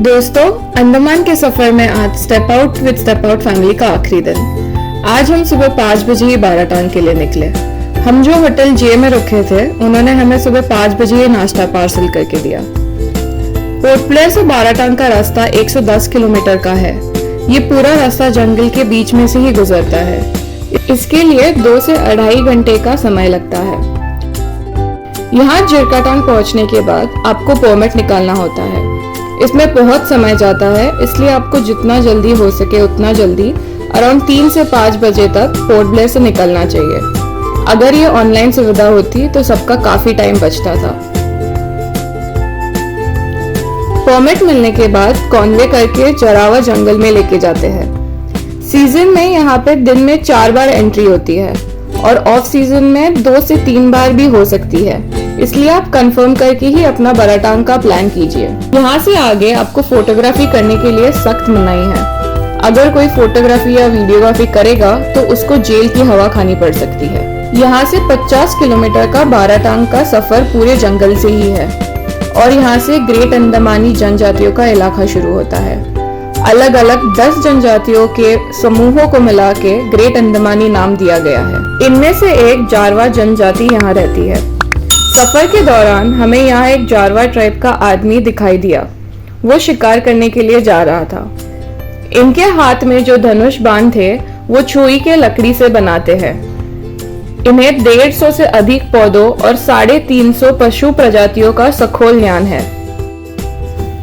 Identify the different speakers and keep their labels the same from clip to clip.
Speaker 1: दोस्तों, अंडमान के सफर में आज स्टेप आउट फैमिली का आखिरी दिन। आज हम सुबह 5 बजे ही बाराटांग के लिए निकले। हम जो होटल जे में रुके थे, उन्होंने हमें सुबह 5 बजे ही नाश्ता पार्सल करके दिया। पोर्ट ब्लेयर से बाराटांग का रास्ता 110 किलोमीटर का है। ये पूरा रास्ता जंगल के बीच में से ही गुजरता है। इसके लिए 2 से 2.5 घंटे का समय लगता है। यहाँ जिरकाटांग पहुँचने के बाद आपको परमिट निकालना होता है। इसमें बहुत समय जाता है, इसलिए आपको जितना जल्दी हो सके उतना जल्दी अराउंड 3 से 5 बजे तक पोर्ट ब्लेयर से निकलना चाहिए। अगर ये ऑनलाइन सुविधा होती तो सबका काफी टाइम बचता था। परमिट मिलने के बाद कॉन्वे करके जरावा जंगल में लेके जाते हैं। सीजन में यहाँ पे दिन में 4 बार एंट्री होती है और ऑफ सीजन में 2 से 3 बार भी हो सकती है, इसलिए आप कंफर्म करके ही अपना बाराटांग का प्लान कीजिए। यहाँ से आगे आपको फोटोग्राफी करने के लिए सख्त मनाही है। अगर कोई फोटोग्राफी या वीडियोग्राफी करेगा तो उसको जेल की हवा खानी पड़ सकती है। यहाँ से 50 किलोमीटर का बाराटांग का सफर पूरे जंगल से ही है और यहाँ से ग्रेट अंडमानी जनजातियों का इलाका शुरू होता है। अलग अलग 10 जनजातियों के समूहों को मिला के ग्रेट अंडमानी नाम दिया गया है। इनमें से एक जारवा जनजाति यहाँ रहती है। सफर के दौरान हमें यहाँ एक जारवा ट्राइब का आदमी दिखाई दिया। वो शिकार करने के लिए जा रहा था। इनके हाथ में जो धनुष बाण थे वो छुई के लकड़ी से बनाते हैं। इन्हें 150 से अधिक पौधों और 350 पशु प्रजातियों का सखोल ज्ञान है।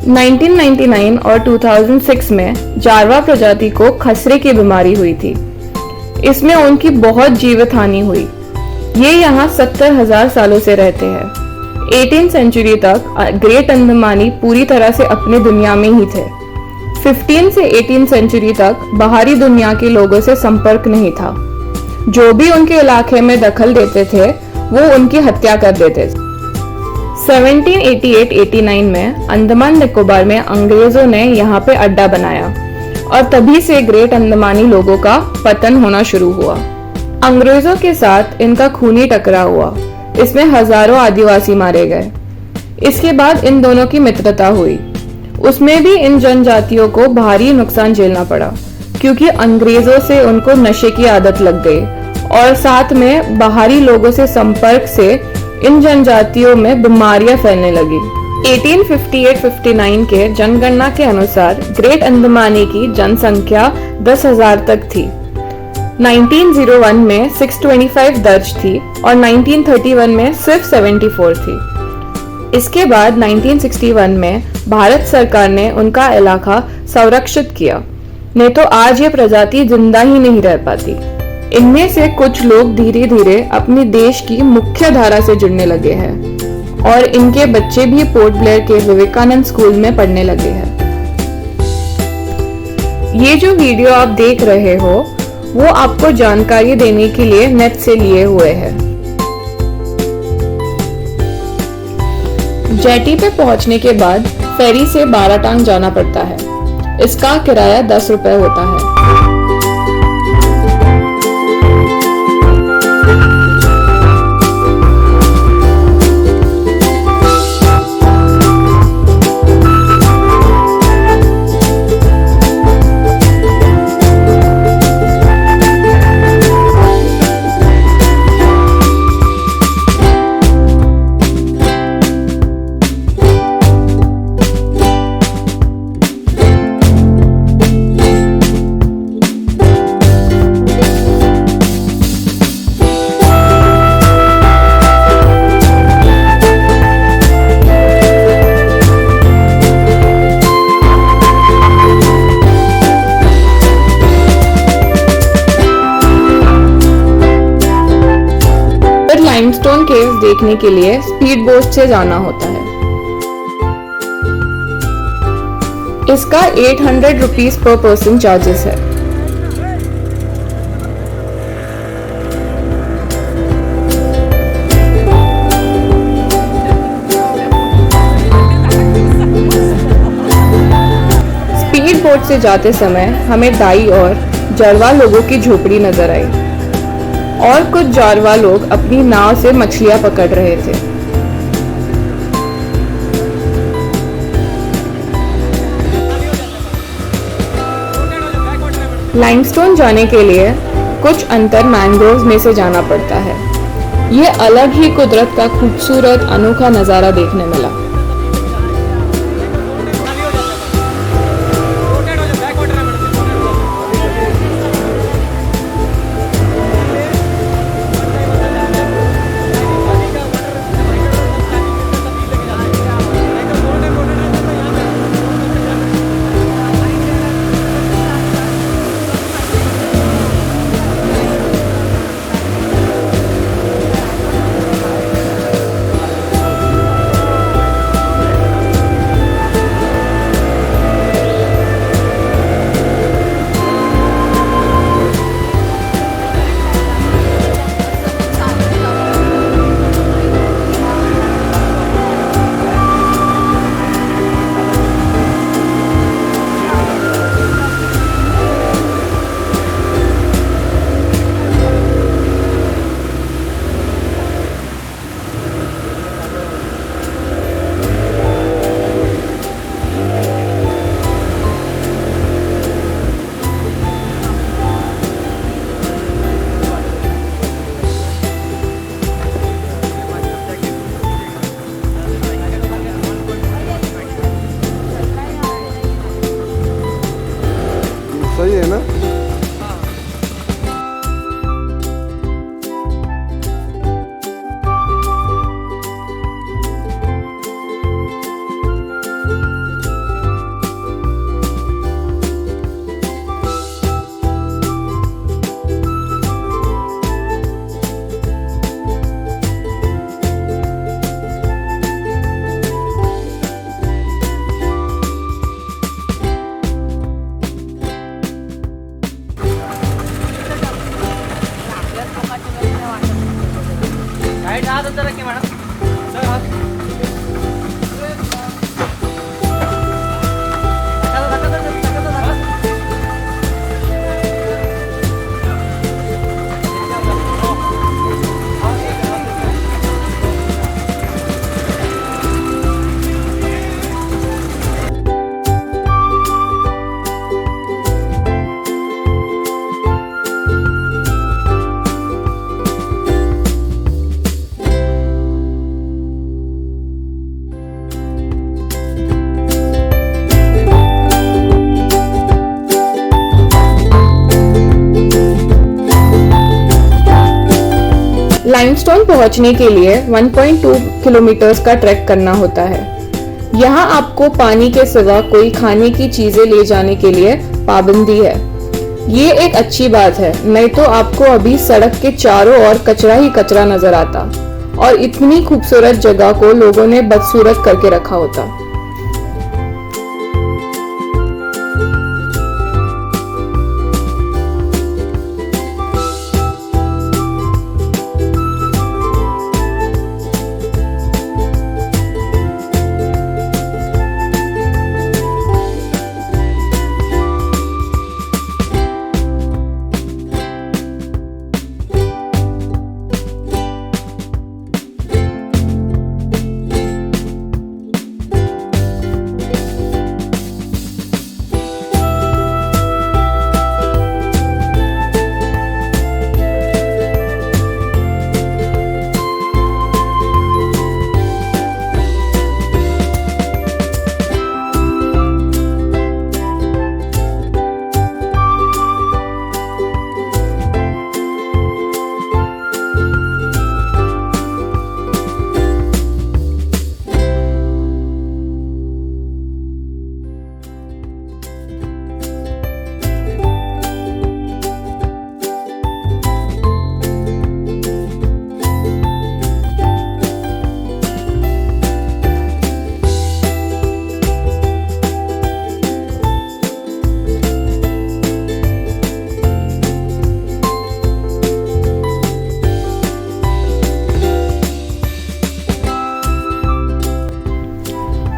Speaker 1: 1999 और 2006 में जारवा प्रजाति को खसरे की बीमारी हुई थी। इसमें उनकी बहुत जीवित हानि हुई। ये यहाँ 70,000 सालों से रहते हैं। 18वीं सेंचुरी तक ग्रेट अंडमानी पूरी तरह से अपनी दुनिया में ही थे। 15 से 18वीं सेंचुरी तक बाहरी दुनिया के लोगों से संपर्क नहीं था। जो भी उनके इलाके में दखल देते थे वो उनकी हत्या कर देते थे। 1788-89 में अंडमान निकोबार में अंग्रेजों ने यहाँ पे अड्डा बनाया और तभी से ग्रेट अंडमानी लोगों का पतन होना शुरू हुआ। अंग्रेजों के साथ इनका खूनी टकराव हुआ। इसमें हजारों आदिवासी मारे गए। इसके बाद इन दोनों की मित्रता हुई। उसमें भी इन जनजातियों को भारी नुकसान झेलना पड़ा क्योंकि अंग्रेजों से उनको नशे की आदत लग गई और साथ में बाहरी लोगों से संपर्क से इन जनजातियों में बीमारियां फैलने लगी। 1858-59 के जनगणना के अनुसार ग्रेट अंडमानी की जनसंख्या 10,000 तक थी। 1901 में 625 दर्ज थी और 1931 में सिर्फ 74 थी। इसके बाद 1961 में भारत सरकार ने उनका इलाका संरक्षित किया, नहीं तो आज ये प्रजाति जिंदा ही नहीं रह पाती। इनमें से कुछ लोग धीरे धीरे अपनी देश की मुख्य धारा से जुड़ने लगे हैं और इनके बच्चे भी पोर्ट ब्लेयर के विवेकानंद स्कूल में पढ़ने लगे हैं। ये जो वीडियो आप देख रहे हो वो आपको जानकारी देने के लिए नेट से लिए हुए हैं। जेटी पे पहुंचने के बाद फेरी से बाराटांग जाना पड़ता है। इसका किराया 10 रुपए होता है। लाइमस्टोन केव्स देखने के लिए स्पीड बोट से जाना होता है। इसका 800 रुपीज पर पर्सन चार्जेस है। स्पीड बोट से जाते समय हमें दाई और जारवा लोगों की झोपड़ी नजर आई और कुछ जारवा लोग अपनी नाव से मछलियां पकड़ रहे थे। लाइमस्टोन जाने के लिए कुछ अंतर मैंग्रोव्स में से जाना पड़ता है। ये अलग ही कुदरत का खूबसूरत अनोखा नज़ारा देखने मिला।
Speaker 2: सही है ना?
Speaker 3: राइट हाथ अंदर रखिए मैडम। सर हाथ
Speaker 1: लाइमस्टोन पहुंचने के लिए 1.2 किलोमीटर्स का ट्रैक करना होता है। यहाँ आपको पानी के सिवा कोई खाने की चीजें ले जाने के लिए पाबंदी है। ये एक अच्छी बात है, नहीं तो आपको अभी सड़क के चारों ओर कचरा ही कचरा नजर आता और इतनी खूबसूरत जगह को लोगों ने बदसूरत करके रखा होता।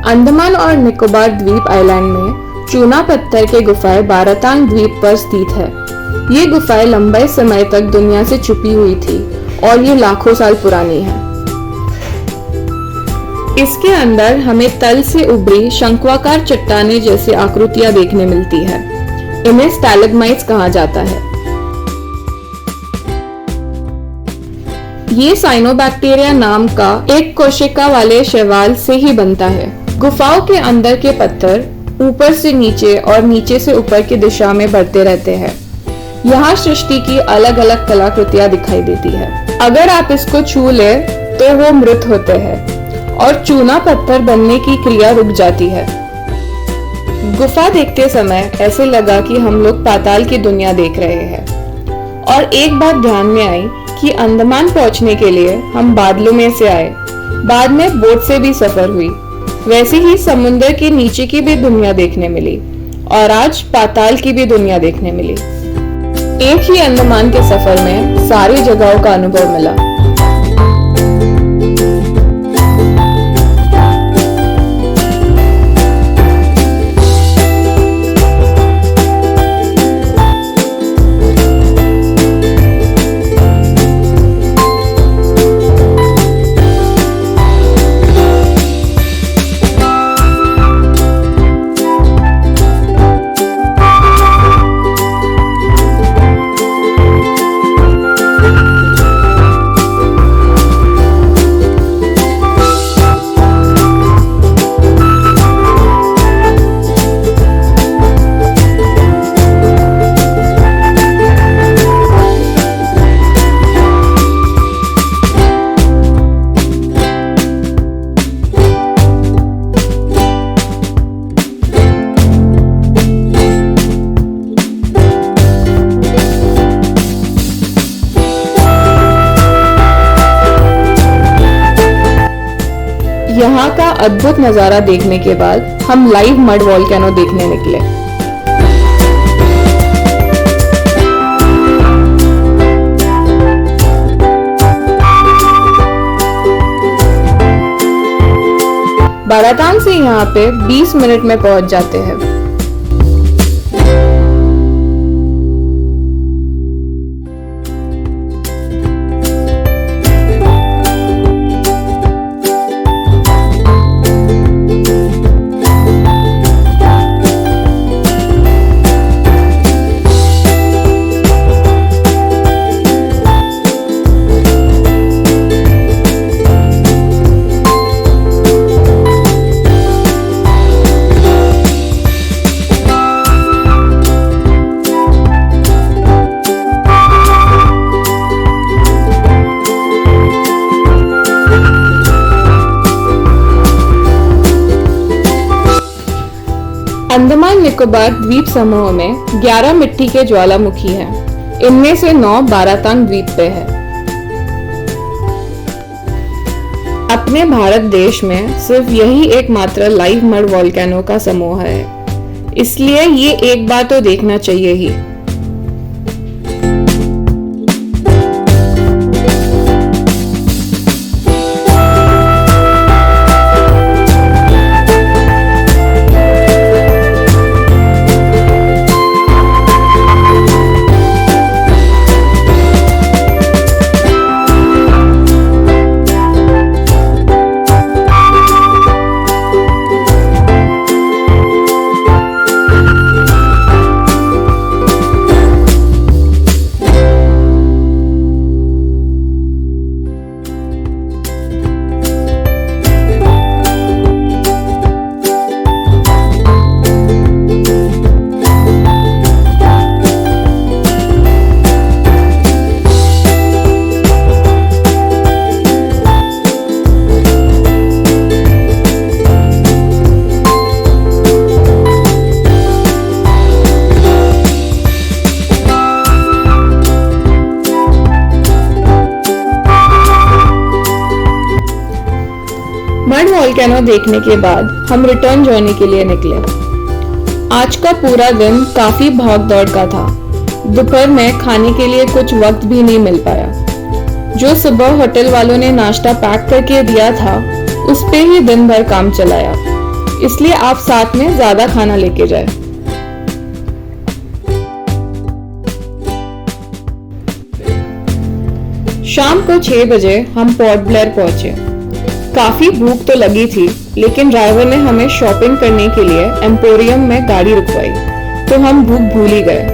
Speaker 1: अंडमान और निकोबार द्वीप आइलैंड में चूना पत्थर के गुफाएं बारातांग द्वीप पर स्थित है। ये गुफाएं लंबे समय तक दुनिया से छुपी हुई थी और ये लाखों साल पुरानी है। इसके अंदर हमें तल से उभरी शंक्वाकार चट्टानें जैसी आकृतियां देखने मिलती है। इन्हें स्टैलेग्माइट्स कहा जाता है। ये साइनोबैक्टीरिया नाम का एक कोशिका वाले शैवाल से ही बनता है। गुफाओं के अंदर के पत्थर ऊपर से नीचे और नीचे से ऊपर की दिशा में बढ़ते रहते हैं। यहाँ सृष्टि की अलग अलग कलाकृतियां दिखाई देती है। अगर आप इसको छू ले तो वो मृत होते हैं और चूना पत्थर बनने की क्रिया रुक जाती है। गुफा देखते समय ऐसे लगा कि हम लोग पाताल की दुनिया देख रहे हैं। और एक बात ध्यान में आई कि अंडमान पहुंचने के लिए हम बादलों में से आए, बाद में बोट से भी सफर हुई, वैसे ही समुद्र के नीचे की भी दुनिया देखने मिली और आज पाताल की भी दुनिया देखने मिली। एक ही अंडमान के सफर में सारी जगहों का अनुभव मिला। यहाँ का अद्भुत नजारा देखने के बाद हम लाइव मड वॉल्केनो देखने निकले। बारातांग से यहाँ पे 20 मिनट में पहुंच जाते हैं। अंडमान निकोबार द्वीप समूह में 11 मिट्टी के ज्वालामुखी हैं। इनमें से 9 बारातांग द्वीप पे है। अपने भारत देश में सिर्फ यही एकमात्र लाइव मड वॉल्केनो का समूह है, इसलिए ये एक बार तो देखना चाहिए ही। मड वॉल्केनो देखने के बाद हम रिटर्न जर्नी के लिए निकले। आज का पूरा दिन काफी भाग दौड़ का था। दोपहर में खाने के लिए कुछ वक्त भी नहीं मिल पाया। जो सुबह होटल वालों ने नाश्ता पैक करके दिया था उस पे ही दिन भर काम चलाया, इसलिए आप साथ में ज्यादा खाना लेके जाए। शाम को 6 बजे हम पोर्ट ब्लेयर पहुंचे। काफी भूख तो लगी थी, लेकिन ड्राइवर ने हमें शॉपिंग करने के लिए एम्पोरियम में गाड़ी रुकवाई तो हम भूख भूल ही गए।